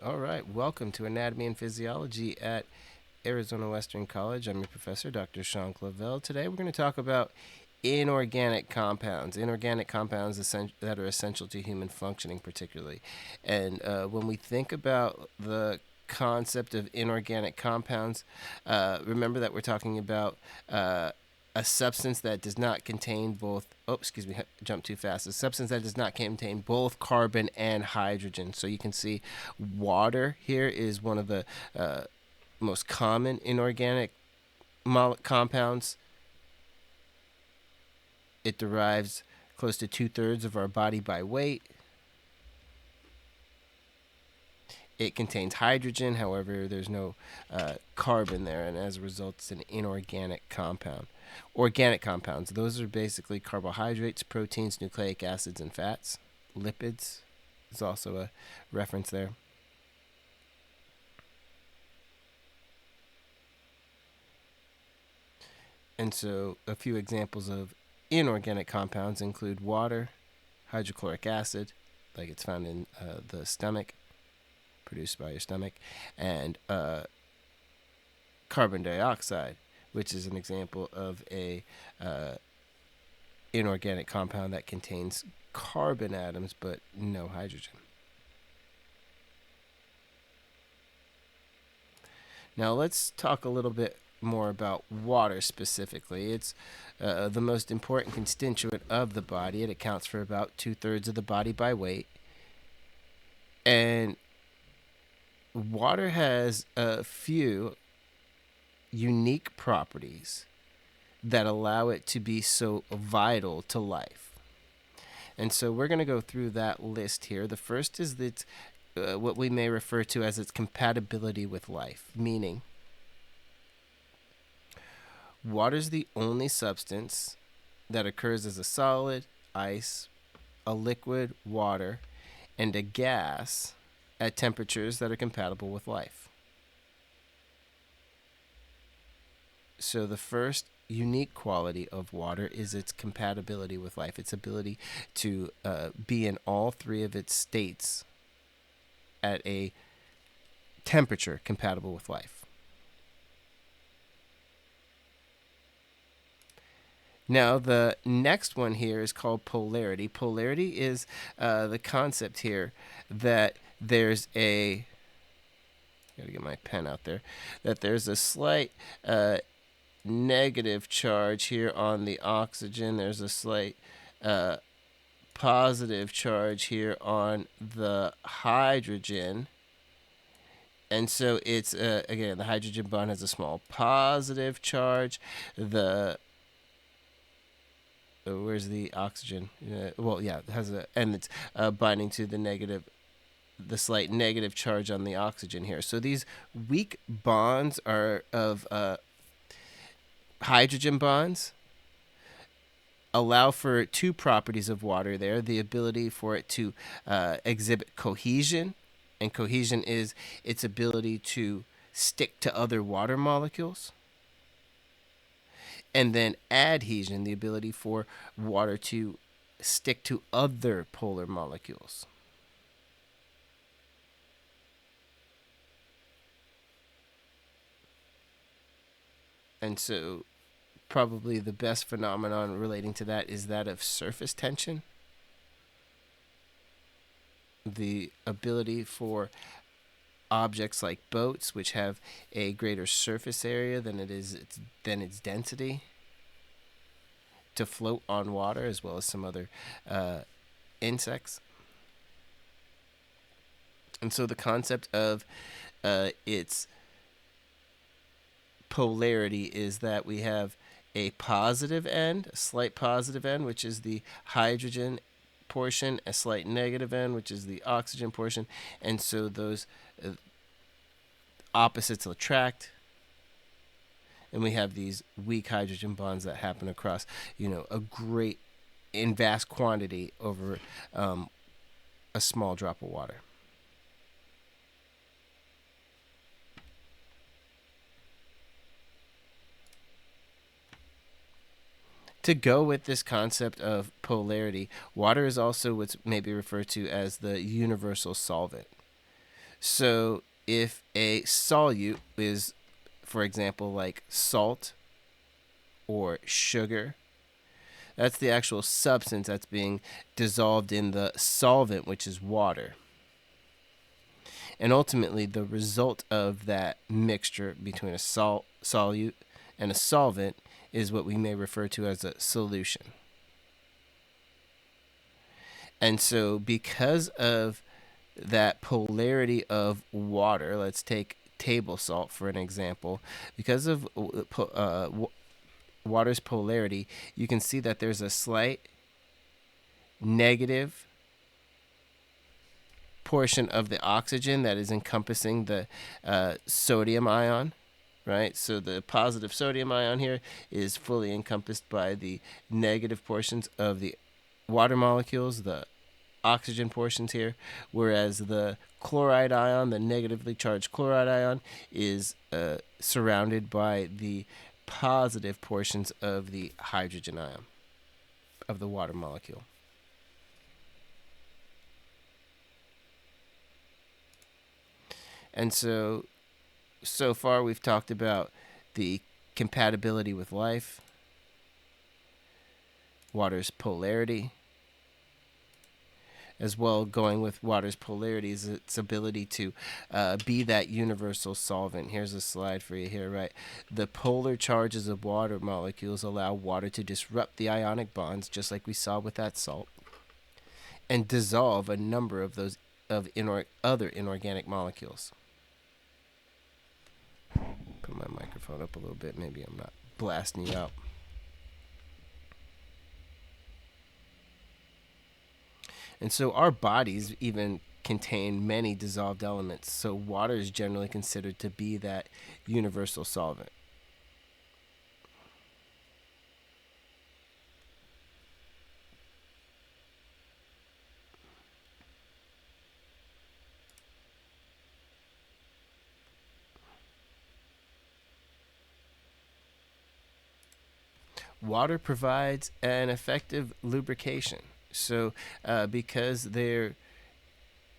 All right, welcome to Anatomy and Physiology at Arizona Western College. I'm your professor, Dr. Sean Clavel. Today we're going to talk about inorganic compounds that are essential to human functioning, particularly. And when we think about the concept of inorganic compounds, remember that we're talking about a substance that does not contain both. Oh, excuse me, jump too fast. A substance that does not contain both carbon and hydrogen. So you can see water here is one of the most common inorganic compounds. It derives close to 2/3 of our body by weight. It contains hydrogen, however, there's no carbon there, and as a result, it's an inorganic compound. Organic compounds, those are basically carbohydrates, proteins, nucleic acids, and fats. Lipids is also a reference there. And so, a few examples of inorganic compounds include water, hydrochloric acid, like it's found in the stomach, produced by your stomach, and carbon dioxide, which is an example of a inorganic compound that contains carbon atoms but no hydrogen. Now let's talk a little bit more about water specifically. It's the most important constituent of the body. It accounts for about 2/3 of the body by weight. And water has a few unique properties that allow it to be so vital to life. And so we're going to go through that list here. The first is that what we may refer to as its compatibility with life, meaning water is the only substance that occurs as a solid, ice, a liquid, water, and a gas at temperatures that are compatible with life. So the first unique quality of water is its compatibility with life, its ability to be in all three of its states at a temperature compatible with life. Now, the next one here is called polarity. Polarity is the concept here that there's a, gotta get my pen out there, that there's a slight negative charge here on the oxygen. There's a slight positive charge here on the hydrogen. And so it's, again, the hydrogen bond has a small positive charge. The where's the oxygen? Well, yeah, it has a, and it's binding to the slight negative charge on the oxygen here. So these weak bonds are of hydrogen bonds. Allow for two properties of water there: the ability for it to exhibit cohesion, and cohesion is its ability to stick to other water molecules, and then adhesion, the ability for water to stick to other polar molecules. And so, probably the best phenomenon relating to that is that of surface tension. The ability for objects like boats, which have a greater surface area than its density, to float on water, as well as some other insects. And so the concept of its polarity is that we have a positive end, a slight positive end, which is the hydrogen portion, a slight negative end, which is the oxygen portion. And so those opposites attract, and we have these weak hydrogen bonds that happen across, a great in vast quantity over a small drop of water. To go with this concept of polarity, water is also what's maybe referred to as the universal solvent. So if a solute is, for example, like salt or sugar, that's the actual substance that's being dissolved in the solvent, which is water. And ultimately, the result of that mixture between a solute and a solvent is what we may refer to as a solution. And so, because of that polarity of water, let's take table salt for an example. Because of water's polarity, you can see that there's a slight negative portion of the oxygen that is encompassing the sodium ion, right? So the positive sodium ion here is fully encompassed by the negative portions of the water molecules, the oxygen portions here, whereas the chloride ion, the negatively charged chloride ion, is surrounded by the positive portions of the hydrogen ion of the water molecule. And so far we've talked about the compatibility with life, water's polarity, as well. Going with water's polarity is its ability to be that universal solvent. Here's a slide for you here, right? The polar charges of water molecules allow water to disrupt the ionic bonds, just like we saw with that salt, and dissolve a number of those other inorganic molecules. Put my microphone up a little bit. Maybe I'm not blasting you out. And so our bodies even contain many dissolved elements. So water is generally considered to be that universal solvent. Water provides an effective lubrication. So, because there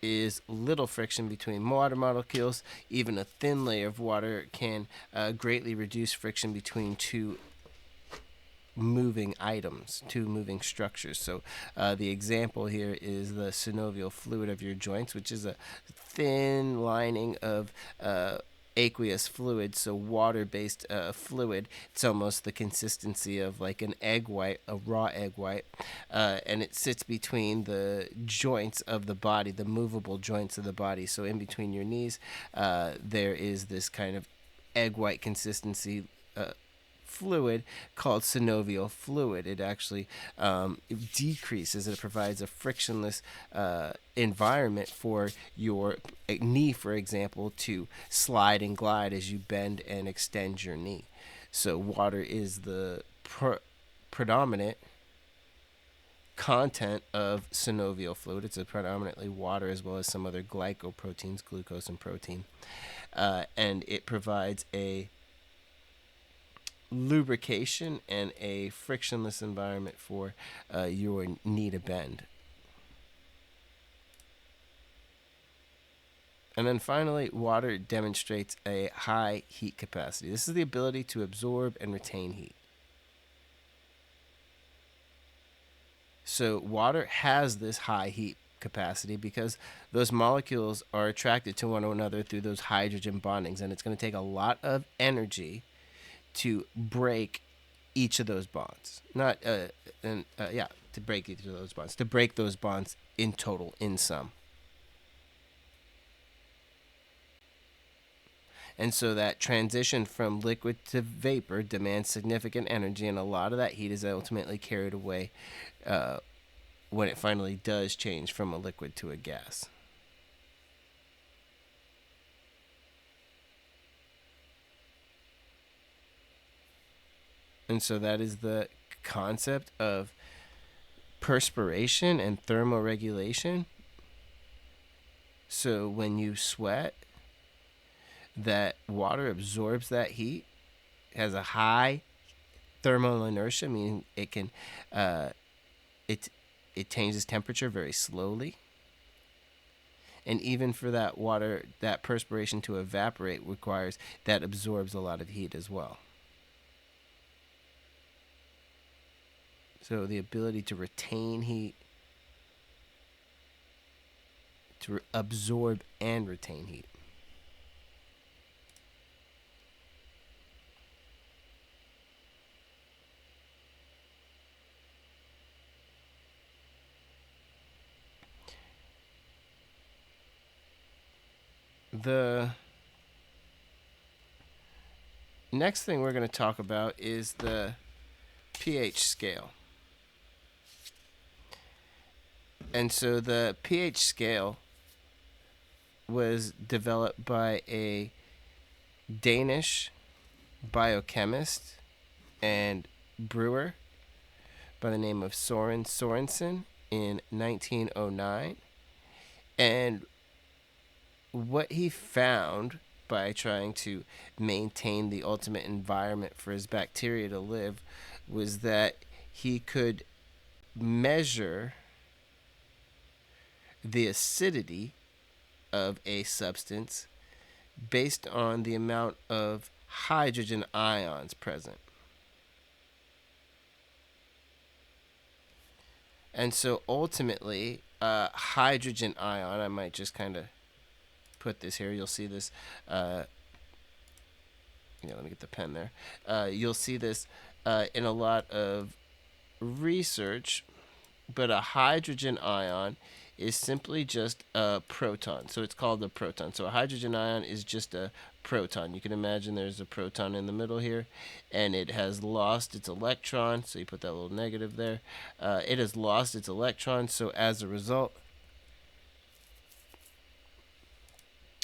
is little friction between water molecules, even a thin layer of water can greatly reduce friction between two moving items, two moving structures. So the example here is the synovial fluid of your joints, which is a thin lining of aqueous fluid, so water-based fluid. It's almost the consistency of like an egg white, a raw egg white, and it sits between the joints of the body, the movable joints of the body. So in between your knees, there is this kind of egg white consistency fluid called synovial fluid. It actually decreases. It provides a frictionless environment for your knee, for example, to slide and glide as you bend and extend your knee. So water is the predominant content of synovial fluid. It's a predominantly water, as well as some other glycoproteins, glucose and protein, and it provides a lubrication and a frictionless environment for your knee to bend. And then finally, water demonstrates a high heat capacity. This is the ability to absorb and retain heat. So water has this high heat capacity because those molecules are attracted to one another through those hydrogen bondings, and it's going to take a lot of energy to break each of those bonds. To break each of those bonds. To break those bonds in total, in sum. And so that transition from liquid to vapor demands significant energy, and a lot of that heat is ultimately carried away when it finally does change from a liquid to a gas. And so that is the concept of perspiration and thermoregulation. So when you sweat, that water absorbs that heat, has a high thermal inertia, meaning it can it changes temperature very slowly. And even for that water, that perspiration to evaporate requires that absorbs a lot of heat as well. So the ability to retain heat, to absorb and retain heat. The next thing we're going to talk about is the pH scale. And so the pH scale was developed by a Danish biochemist and brewer by the name of Søren Sørensen in 1909. And what he found by trying to maintain the ultimate environment for his bacteria to live was that he could measure the acidity of a substance based on the amount of hydrogen ions present. And so ultimately, hydrogen ion, I might just kind of put this here. You'll see this. Let me get the pen there. You'll see this in a lot of research, but a hydrogen ion is simply just a proton. So it's called a proton. So a hydrogen ion is just a proton. You can imagine there's a proton in the middle here, and it has lost its electron. So you put that little negative there. It has lost its electron. So as a result,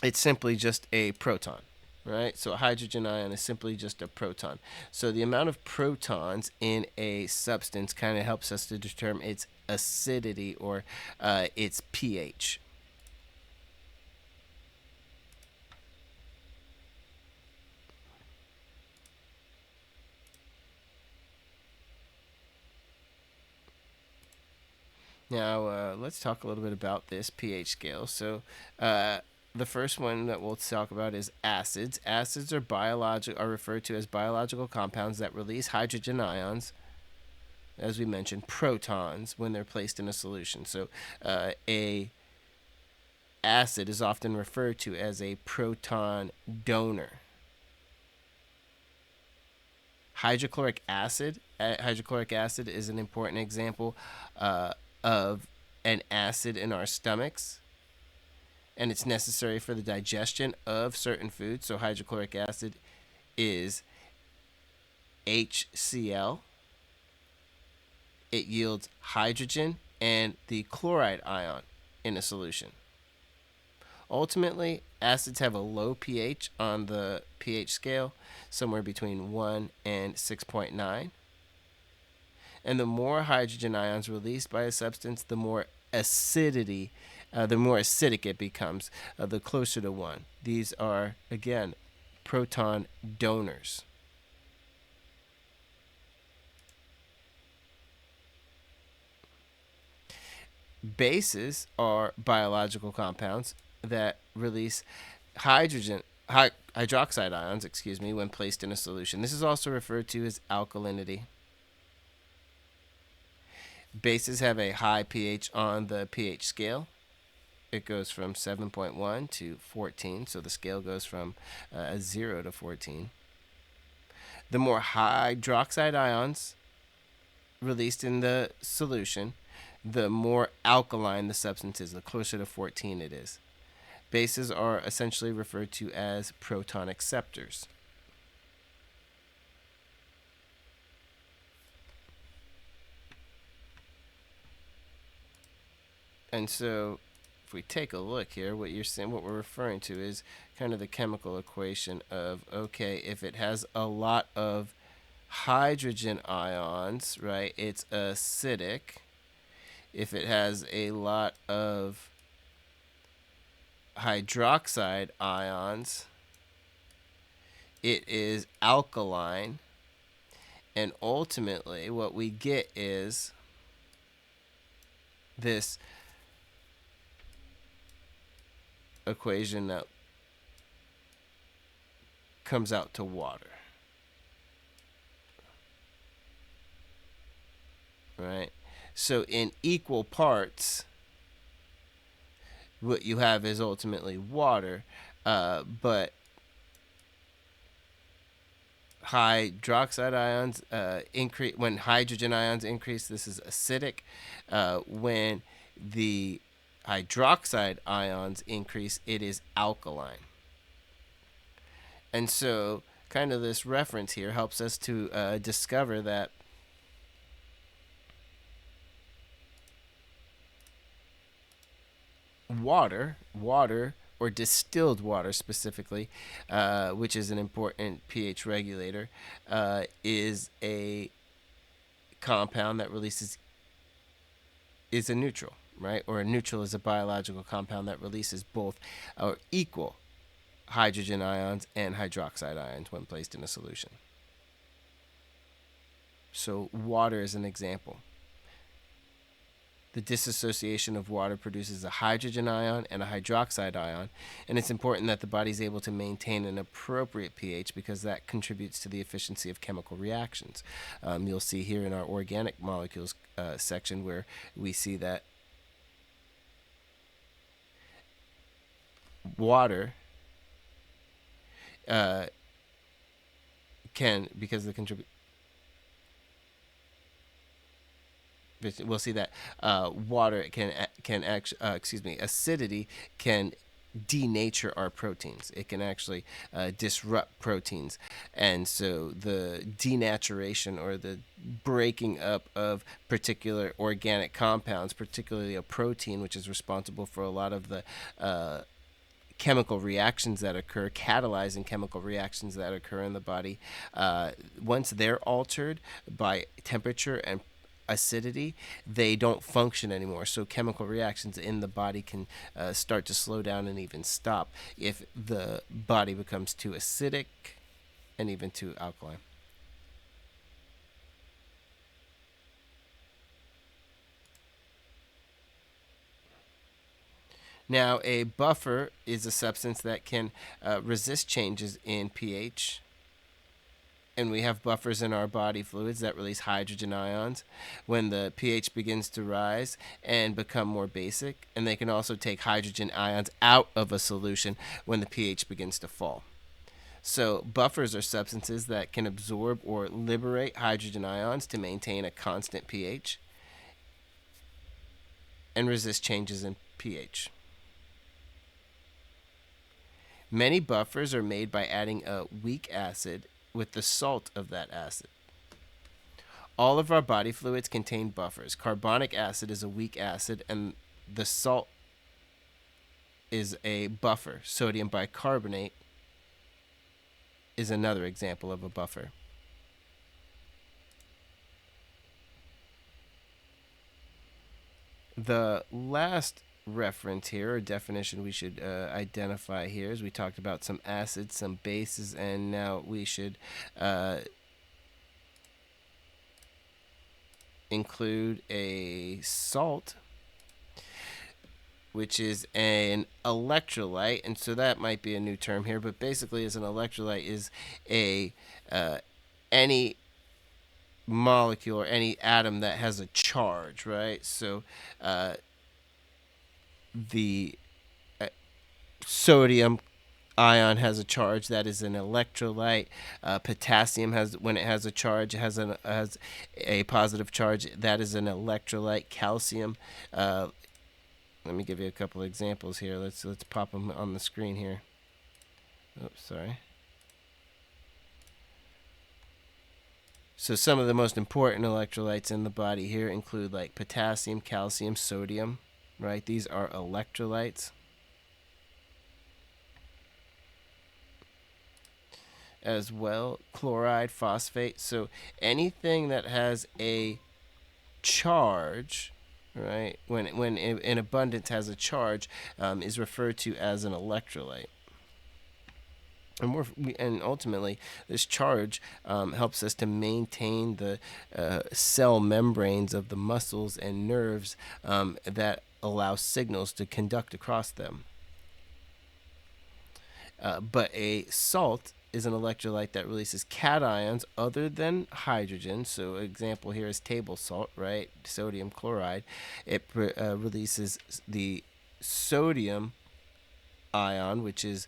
it's simply just a proton, right? So a hydrogen ion is simply just a proton. So the amount of protons in a substance kind of helps us to determine its acidity or its pH. Now, let's talk a little bit about this pH scale. So, the first one that we'll talk about is acids. Acids are referred to as biological compounds that release hydrogen ions, as we mentioned, protons when they're placed in a solution. So, a acid is often referred to as a proton donor. Hydrochloric acid is an important example of an acid in our stomachs, and it's necessary for the digestion of certain foods. So hydrochloric acid is HCl. It yields hydrogen and the chloride ion in a solution. Ultimately, acids have a low pH on the pH scale, somewhere between 1 and 6.9. And the more hydrogen ions released by a substance, the more acidity, the more acidic it becomes, the closer to 1. These are, again, proton donors. Bases are biological compounds that release hydroxide ions, when placed in a solution. This is also referred to as alkalinity. Bases have a high pH on the pH scale. It goes from 7.1 to 14, so the scale goes from 0 to 14. The more hydroxide ions released in the solution, the more alkaline the substance is, the closer to 14 it is. Bases are essentially referred to as proton acceptors. And so if we take a look here, what we're referring to is kind of the chemical equation of, okay, if it has a lot of hydrogen ions, right, it's acidic. If it has a lot of hydroxide ions, it is alkaline. And ultimately, what we get is this equation that comes out to water, right? So in equal parts, what you have is ultimately water, but hydroxide ions increase when hydrogen ions increase. This is acidic. When the hydroxide ions increase, it is alkaline. And so, kind of this reference here helps us to discover that water, or distilled water specifically, which is an important pH regulator, is a compound that is a neutral, right? Or a neutral is a biological compound that releases both or equal hydrogen ions and hydroxide ions when placed in a solution. So water is an example. The dissociation of water produces a hydrogen ion and a hydroxide ion, and it's important that the body is able to maintain an appropriate pH because that contributes to the efficiency of chemical reactions. You'll see here in our organic molecules section where we see that water can, because of the we'll see that water can actually acidity can denature our proteins. It can actually disrupt proteins, and so the denaturation or the breaking up of particular organic compounds, particularly a protein, which is responsible for a lot of the chemical reactions that occur, catalyzing chemical reactions that occur in the body, once they're altered by temperature and acidity, they don't function anymore. So chemical reactions in the body can start to slow down and even stop if the body becomes too acidic and even too alkaline. Now, a buffer is a substance that can resist changes in pH, and we have buffers in our body fluids that release hydrogen ions when the pH begins to rise and become more basic, and they can also take hydrogen ions out of a solution when the pH begins to fall. So buffers are substances that can absorb or liberate hydrogen ions to maintain a constant pH and resist changes in pH. Many buffers are made by adding a weak acid with the salt of that acid. All of our body fluids contain buffers. Carbonic acid is a weak acid, and the salt is a buffer. Sodium bicarbonate is another example of a buffer. The last reference here, or definition we should identify here, is we talked about some acids, some bases, and now we should include a salt, which is an electrolyte. And so that might be a new term here, but basically as an electrolyte is a any molecule or any atom that has a charge, right? So the sodium ion has a charge, that is an electrolyte. Potassium has, when it has a charge, has a positive charge, that is an electrolyte. Calcium, let me give you a couple of examples here. Let's pop them on the screen here. Oops, sorry. So some of the most important electrolytes in the body here include like potassium, calcium, sodium, right? These are electrolytes. As well, chloride, phosphate. So anything that has a charge, right, when in abundance has a charge, is referred to as an electrolyte. And ultimately, this charge helps us to maintain the cell membranes of the muscles and nerves that allow signals to conduct across them. But a salt is an electrolyte that releases cations other than hydrogen. So, example here is table salt, right? Sodium chloride. It releases the sodium ion, which is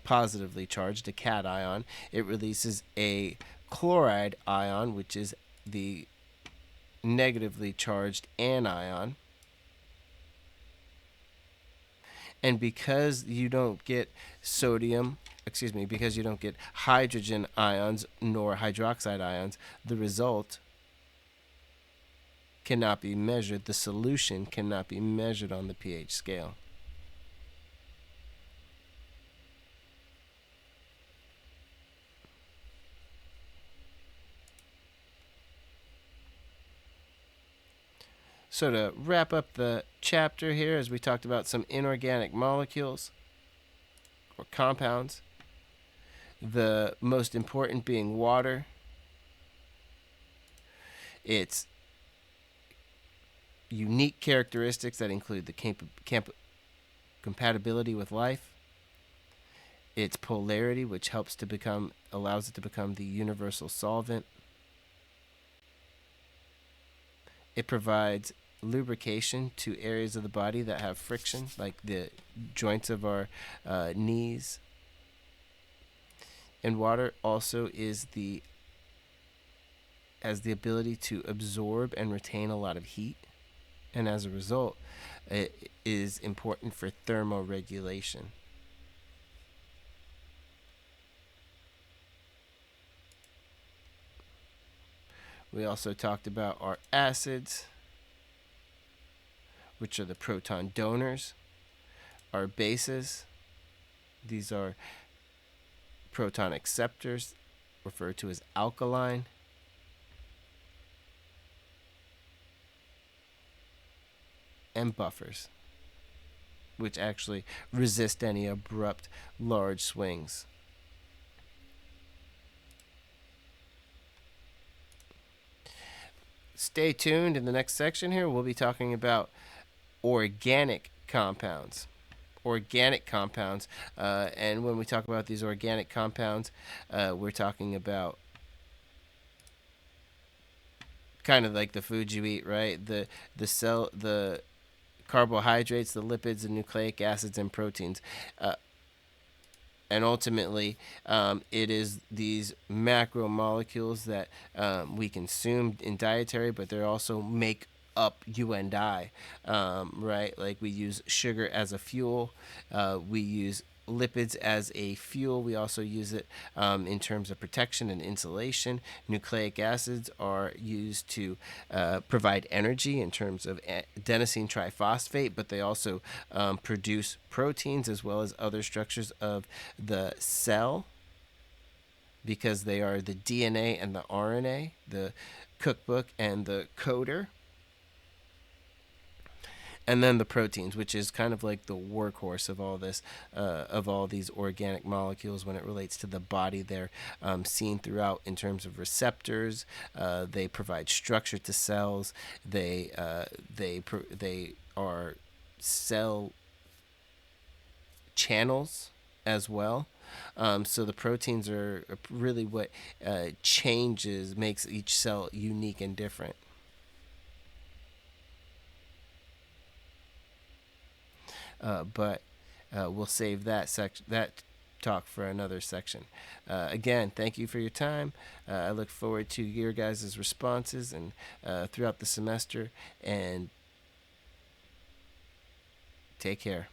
positively charged, a cation. It releases a chloride ion, which is the negatively charged anion. And because you don't get because you don't get hydrogen ions nor hydroxide ions, the result cannot be measured. The solution cannot be measured on the pH scale. So to wrap up the chapter here, as we talked about some inorganic molecules or compounds, the most important being water. Its unique characteristics that include the compatibility with life, its polarity, which allows it to become the universal solvent. It provides lubrication to areas of the body that have friction, like the joints of our knees. And water also has the ability to absorb and retain a lot of heat, and as a result, it is important for thermoregulation. We also talked about our acids, which are the proton donors. Our bases, these are proton acceptors, referred to as alkaline. And buffers, which actually resist any abrupt large swings. Stay tuned. In the next section here, we'll be talking about organic compounds. Organic compounds. And when we talk about these organic compounds, we're talking about kind of like the food you eat, right? The carbohydrates, the lipids, the nucleic acids, and proteins. And ultimately, it is these macromolecules that we consume in dietary, but they also make up you and I, right? Like we use sugar as a fuel. We use lipids as a fuel. We also use it in terms of protection and insulation. Nucleic acids are used to provide energy in terms of adenosine triphosphate, but they also produce proteins as well as other structures of the cell, because they are the DNA and the RNA, the cookbook and the coder. And then the proteins, which is kind of like the workhorse of all this, of all these organic molecules when it relates to the body. They're seen throughout in terms of receptors. They provide structure to cells. They are cell channels as well. So the proteins are really what makes each cell unique and different. But we'll save that talk for another section. Again, thank you for your time. I look forward to your guys' responses and throughout the semester. And take care.